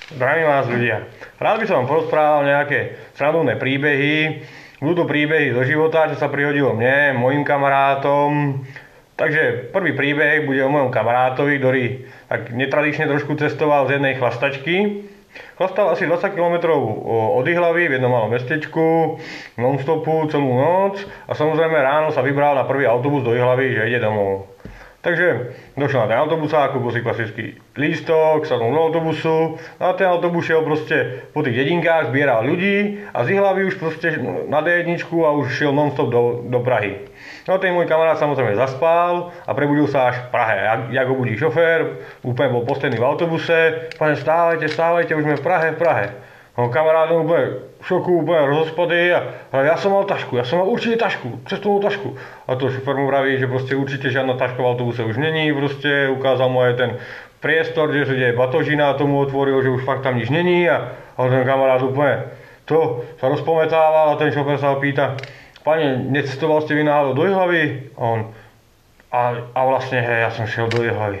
Zdravím vás ľudia. Rád by som vám porozprával nejaké srandovné príbehy. Budú to príbehy zo života, čo sa prihodilo mne, mojim kamarátom. Takže prvý príbeh bude o mojom kamarátovi, ktorý tak netradične trošku cestoval z jednej chlastačky. Chlastal asi 20 km od Ihlavy v jednom malom mestečku, non-stopu celú noc a samozrejme ráno sa vybral na prvý autobus do Ihlavy, že ide domov. Takže došiel na ten autobusák, kúpil si klasický lístok, sadol do autobusu a ten autobus šiel proste po tých dedinkách, zbieral ľudí a z Ihlavy už proste na D1 a už šiel non-stop do Prahy. No ten môj kamarát samozrejme zaspal a prebudil sa až v Prahe. Jak ho budí šofér, úplne bol posledný v autobuse, pane stávajte, už sme v Prahe. No kamarát úplne v šoku, úplne rozhospodý a ja som mal určite tašku, cestovnú tašku. A to šofér mu vraví, že proste určite žiadna taška v autobuse už není, proste ukázal mu aj ten priestor, kde je batožina, tomu otvoril, že už fakt tam nič není a ten kamarát úplne to sa rozpometával a ten šofér sa ho pýta, pane, necestoval ste vy náhodou do Ihlavy? A vlastne, hej, ja som šiel do Ihlavy.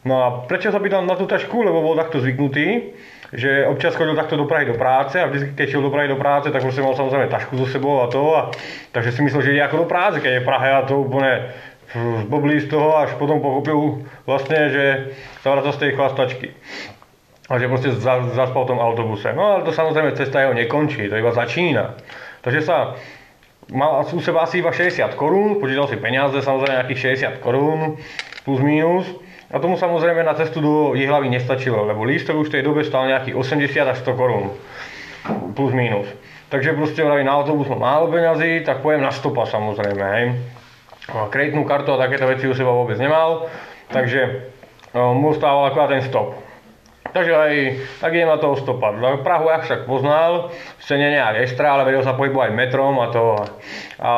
No a prečo sa pýtam na tú tašku? Lebo bol takto zvyknutý, že občas chodil takto do Prahy do práce a vždy, keď šiel do Prahy do práce, tak proste mal samozrejme tašku so sebou a to. Takže si myslel, že ide ako do práce, keď je v Prahe a to úplne zboblí z toho, až potom pochopil vlastne, že sa vraca z tej chlastačky. A že proste zaspal v tom autobuse. No ale to samozrejme cesta jeho nekončí, to iba začína. Takže sa mal u seba asi iba 60 korún, počítal si peniaze, samozrejme nejakých 60 korún, plus minus. A tomu samozrejme na cestu do Ihlavy nestačilo, lebo lístok už v tej dobe stál nejakých 80 až 100 korún, plus minus. Takže proste vraví, na autobus mám málo peňazí, tak pojem na stopa samozrejme, hej. Kreditnú kartu a takéto veci u seba vôbec nemal, takže mu ostával akorát ten stop. Takže aj tak idem na toho stopa. Prahu ja však poznal, sice nie nejak extra, ale vedel sa pohybovať metrom a to. A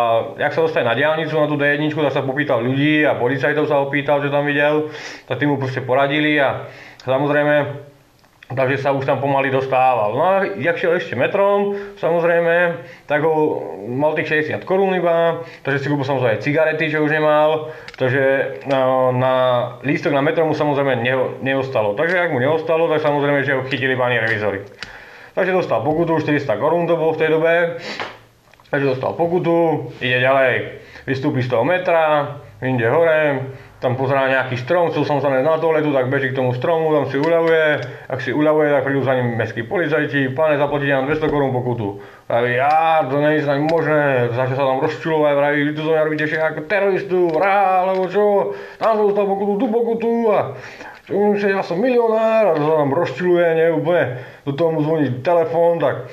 jak sa dostane na diaľnicu, na tú D1, tak sa popýtal ľudí a policajtov sa opýtal, čo tam videl, tak tým mu proste poradili a samozrejme, takže sa už tam pomaly dostával. No a jak šiel ešte metrom, samozrejme, tak ho mal tých 60 korún iba, takže si kúpil samozrejme cigarety, čo už nemal, takže na lístok na metro mu samozrejme neostalo. Takže ak mu neostalo, tak samozrejme, že ho chytili páni revízori. Takže dostal pokutu, 400 korún to bolo v tej dobe, takže dostal pokutu, ide ďalej, vystúpi z toho metra, inde hore, tam pozerá nejaký strom, chcel som sa na toaletu, tak beží k tomu stromu, tam si uľavuje, ak si uľavuje, tak prídu za ním mestskí policajti, pane, zaplatíte nám 200 korún pokutu. Praví, to nie je snad možné, začal sa tam rozčulovať, praví, vy tu zo mňa robíte všetko ako teroristu, alebo čo, tam som dostal pokutu, tú pokutu a ja som milionár a to sa tam rozčuluje, neúplne, do toho mu zvoní telefón, tak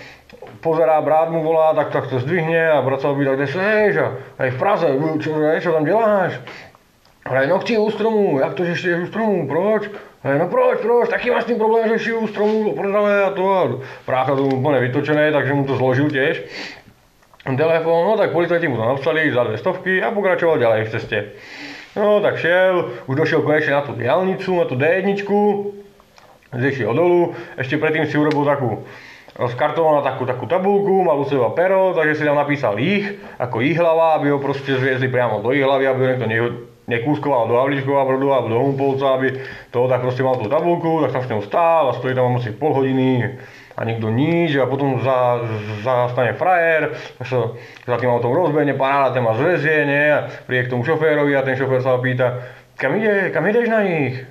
pozerá, brat mu volá, tak to zdvihne a brat sa opýta, kde seš, aj v Praze, čo tam deláš? Ale no chci u stromu, jak to, že ešte u stromu, proč? No proč, taký máš tým problém, že ešte u stromu prdele a to a prácha to úplne vytočené, takže mu to zložil tiež. Telefón, no tak policajti mu to napsali za 200 a pokračoval ďalej v ceste. No tak šiel, už došiel konečne na tú diaľnicu, na tú D1, zešiel dolu, ešte predtým si urobil takú skartoval na takú tabuľku, mal u seba pero, takže si tam napísal ako Ihlava, aby ho proste zviezli priamo do Ihlavy, aby ho niekto nekúskoval do Havlíčkova Brodu alebo do Humpolca, aby toho tak proste mal tú tabuľku, tak sa s ňou stál a stojí tam asi pol hodiny a nikto nič a potom zastane frajer, tak sa za tým autom rozbehne, paráda, ten ma zvezie, nie? A príde k tomu šoférovi a ten šofér sa ho pýta, kam ideš na nich?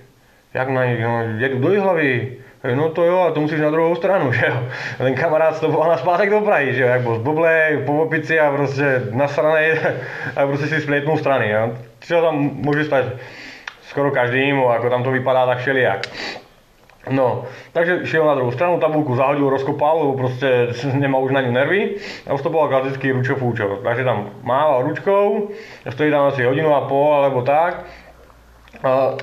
Jak na nich? No, jedu do Ihlavy. No to jo, a to musíš na druhou stranu, že jo. A ten kamarát stopoval na spátek do Prahy, že jo, jak bol z Boblej, po opici a proste nasranej a proste si splietnul strany, jo. Čo tam môže stať skoro každému, ako tam to vypadá tak všelijak. No, takže šiel na druhú stranu, tabuľku zahodil, rozkopal, lebo proste nemal už na ňu nervy a ustopoval klasický ručo-fúčo. Takže tam mával ručkou, stojí tam asi hodinu a pol alebo tak. A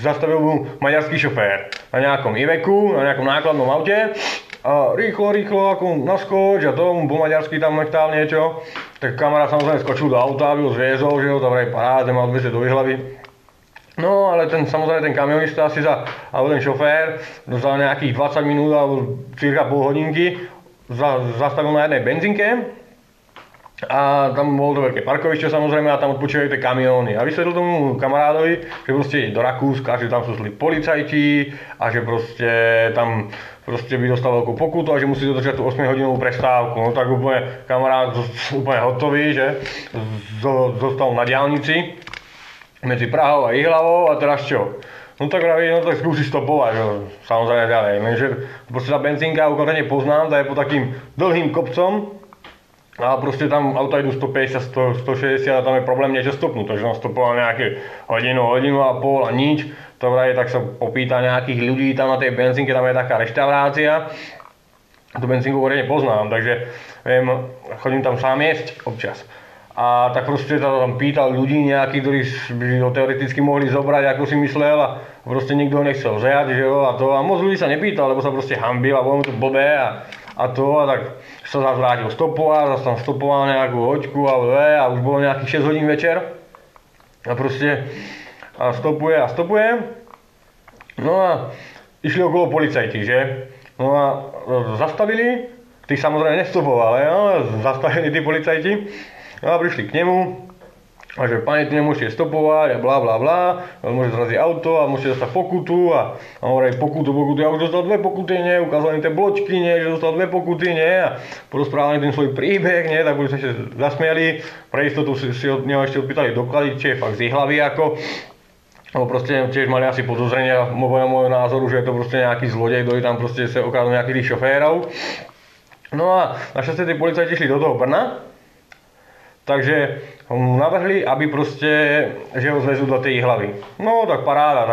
zastavil mu maďarský šofér na nejakom Iveku, na nejakom nákladnom aute a rýchlo ako naskoč a to mu po maďarsky tam nechtál niečo. Tak kamarát samozrejme skočil do auta, aby ho zviezol, že ho tam vraj paráde, mal 200 do Ihlavy. No ale ten kamionista alebo ten šofér za nejakých 20 minút alebo cirka pol hodinky zastavil na jednej benzínke A tam bolo to veľké parkovište samozrejme a tam odpočívajú tie kamióny. A vysvetlil tomu kamarádovi, že proste ide do Rakúska, že tam sú zlí policajti a že proste tam proste by dostal veľkú pokutu a že musí dodržať tú 8-hodinovú prestávku. No tak úplne kamarát úplne hotový, že zostal na diaľnici medzi Prahou a Ihlavou a teraz čo? No tak vraví, no tak skúsi stopovať, že? Samozrejme ďalej. Lenže proste tá benzínka, konkrétne poznám, tá je pod takým dlhým kopcom, a proste tam auta idú 150, 160 a tam je problém niečo stopnúť, takže on stopoval nejaké hodinu a pol a nič. To vraj, tak sa opýta nejakých ľudí tam na tej benzínke, tam je taká reštaurácia. Tú benzínku určite poznám, takže viem, chodím tam sám jesť občas. A tak proste sa tam pýtal ľudí nejakých, ktorí by ho teoreticky mohli zobrať, ako si myslel a proste nikto ho nechcel vziať, že jo, a to. A moc ľudí sa nepýtal, lebo sa proste hanbil a bolo mu to blbé a to, a tak sa zase vrátil stopovať, zase tam stopoval nejakú hoďku a už bolo nejakých 6 hodín večer a proste a stopuje. No a išli okolo policajti, že? No a zastavili, tí samozrejme nestopovali, ale zastavili tí policajti. No a prišli k nemu a že pani, tu nemôžete stopovať a bla bla bla, môže zraziť auto a môžete dostať pokutu a hovorí pokutu, ja už dostal 2 pokuty, nie, ukázali im tie bločky, nie, že dostal 2 pokuty, nie, a porozprávali tým svoj príbeh, nie, tak boli sa ešte zasmiali, pre istotu si od neho ešte odpýtali doklady, či je fakt z Ihlavy ako, lebo proste tiež mali asi podozrenia môjho názoru, že je to proste nejaký zlodej, ktorý tam proste sa ukázal nejakých tých šoférov. No a našťastie tí policajti išli do toho Brna. Takže mu navrhli, aby proste, že ho zvezú do tej Ihlavy. No tak paráda,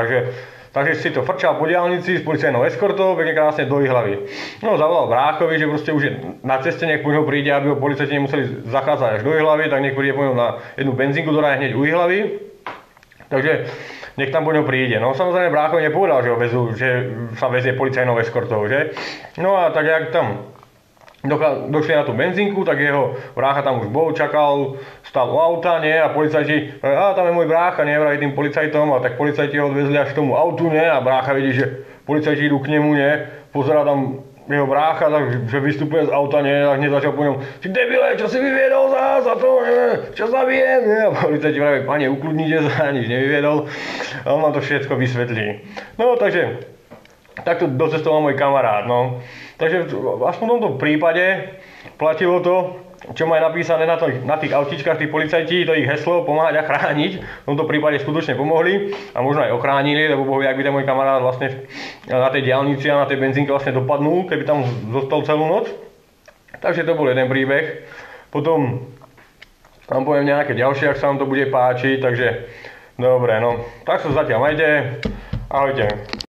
takže si to frčal po diaľnici s policajnou eskortou, pekne krásne do Ihlavy. No zavolal bráchovi, že proste už je na ceste, nech po ňom príde, aby ho policajti nemuseli zachádzať až do Ihlavy, tak nech príde po ňom na jednu benzínku, ktorá je hneď u Ihlavy. Takže nech tam po ňom príde. No samozrejme bráchovi nepovedal, že sa vezie policajnou eskortou, že? No a tak jak tam došli na tú benzínku, tak jeho brácha tam už bol, čakal, stál u auta, nie, a policajti, tam je môj brácha, nie, vraví tým policajtom, a tak policajti ho odvezli až k tomu autu, nie, a brácha vidí, že policajti idú k nemu, nie, pozerá tam jeho brácha, takže vystupuje z auta, nie, a hneď začal po ňom, ty debile, čo si vyviedol za to, nie, čo zabijem, nie, a policajti vraví, pane, ukludnite sa, nič nevyviedol, a on vám to všetko vysvetlí. No, takže takto docestoval môj kamarát, no. Takže aspoň v tomto prípade platilo to, čo má napísané na tých autíčkach, tých policajti, to ich heslo pomáhať a chrániť. V tomto prípade skutočne pomohli a možno aj ochránili, lebo bohu, jak by ten môj kamarát vlastne na tej diaľnici a na tej benzínke vlastne dopadnul, keby tam zostal celú noc. Takže to bol jeden príbeh. Potom vám poviem nejaké ďalšie, ak sa vám to bude páčiť, takže dobre, no. Tak sa zatiaľ majte. Ahojte.